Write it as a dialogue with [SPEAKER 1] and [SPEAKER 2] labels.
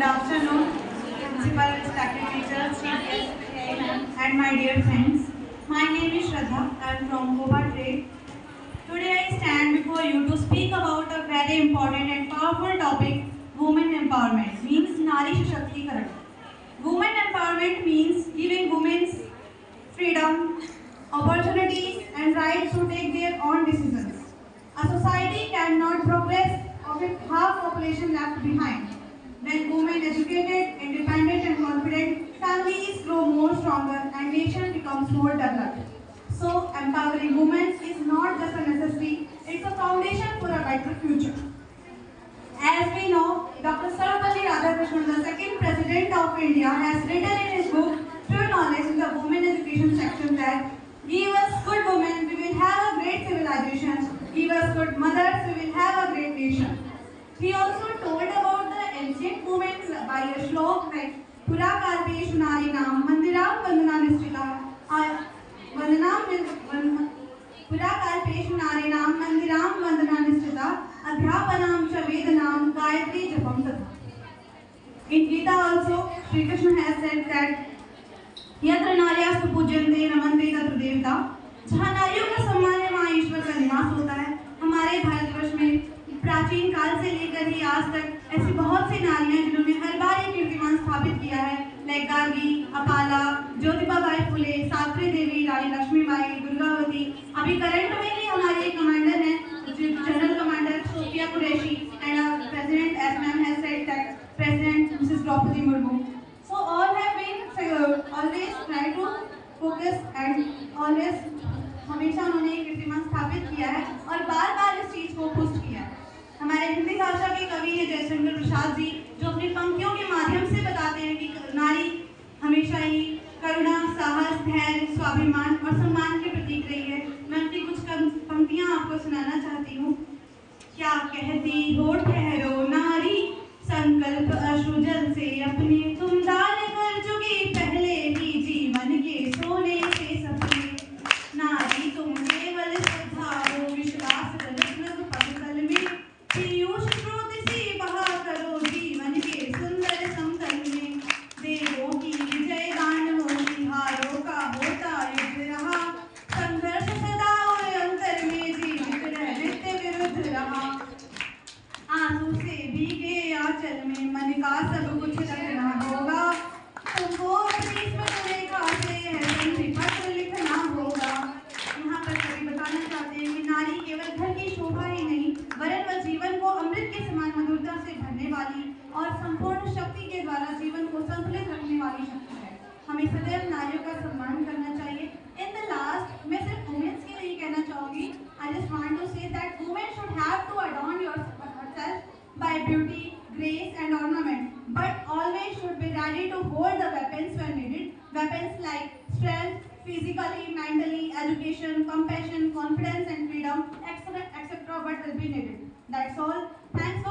[SPEAKER 1] Good afternoon, principal, respected teachers, and my dear friends. My name is Shraddha. I am from Goa Trade. Today I stand before you to speak about a very important and powerful topic, women empowerment, means Nari Shaktikarana. Women empowerment means giving women freedom, opportunities and rights to take their own decisions. A society cannot progress with half population left behind. When women educated, independent and confident, families grow more stronger and nation becomes more developed. So empowering women is not just a necessity, it's a foundation for a better future. As we know, Dr. Sarvapalli Radhakrishnan, the second President of India, has written in his book, True Knowledge, in the Women Education section that give us good women, we will have a great civilization. Give us good mothers, we will have a great nation. He also told about the ancient women by a shlok like Pura Kalpesh Narinam Mandiram Vandana Nishtita Vandanam पुराकाल्पेश नारीणां मंदिरां वंदनानिश्चिता अध्यापनां च वेदनां गायत्री जपम तथा. In Gita also, Sri Krishna has said that यत्र नार्यास्तु पूज्यन्ते नमन्ते तत्र देवता. जहाँ नारियों का सम्मान है वहाँ ईश्वर का निवास होता है. हमारे भारतवर्ष में प्राचीन काल से लेकर ही आज तक ऐसी बहुत सी नारियां जिन्होंने हर बार ये कीर्तिमान स्थापित किया है, लाइक गार्गी, अपाला, ज्योतिबाबाई फुले, सावित्री देवी, रानी लक्ष्मीबाई, दुर्गावती. अभी करंट में ही हमारे एक कमांडर हैं, general commander Sofia Qureshi, and president as ma'am has said that president Mrs Draupadi Murmu. So all have been always try to focus and always हमेशा उन्होंने एक कीर्तिमान स्थापित किया है और बार बार इस चीज को पुष्ट किया है. हमारे हिंदी भाषा के कवि हैं जयशंकर प्रसाद जी, जो अपनी पंक्तियों के माध्यम से बताते हैं कि नारी हमेशा ही करुणा, साहस, धैर्य, स्वाभिमान और सम्मान के प्रतीक रही है. मैं अपनी कुछ पंक्तियां आपको सुनाना चाहती हूँ. क्या कहती हो ठहरो नारी, संकल्प अश्रु जल से अपने तुम दान कर चुकी पहले ही जीवन के सोने से सपने. नारी तुम केवल श्रद्धा हो, विश्वास रत्न पटतल में पीयूष स्रोत से बहा करो जीवन के सुंदर समतल में. देवों की विजय गान हो, हारों का होता युद्ध रहा, संघर्ष सदा और अंतर में जीवित रह नित्य विरुद्ध रहा. आंसू से भीगे आंचल में मन का सब कुछ रखना होगा, तुमको अपनी स्मृति रेखा से है पत्र लिखना होगा. यहाँ पर कवि बताना चाहते हैं कि नारी केवल घर की शोभा ही नहीं, वरन वह जीवन को अमृत के समान मधुरता से भरने वाली और संपूर्ण शक्ति के द्वारा जीवन को संतुलित रखने वाली शक्ति है. हमें सदैव नारियों का सम्मान करना चाहिए. इन द लास्ट मैं सिर्फ वुमेन्स के लिए कहना चाहूँगी. I just want to say that women should have to adorn yourself by beauty, grace and ornament, but always should be ready to hold the weapons when needed. Weapons like strength, physically, mentally, education, compassion, confidence and freedom, etc. etc. what will be needed. That's all. Thanks for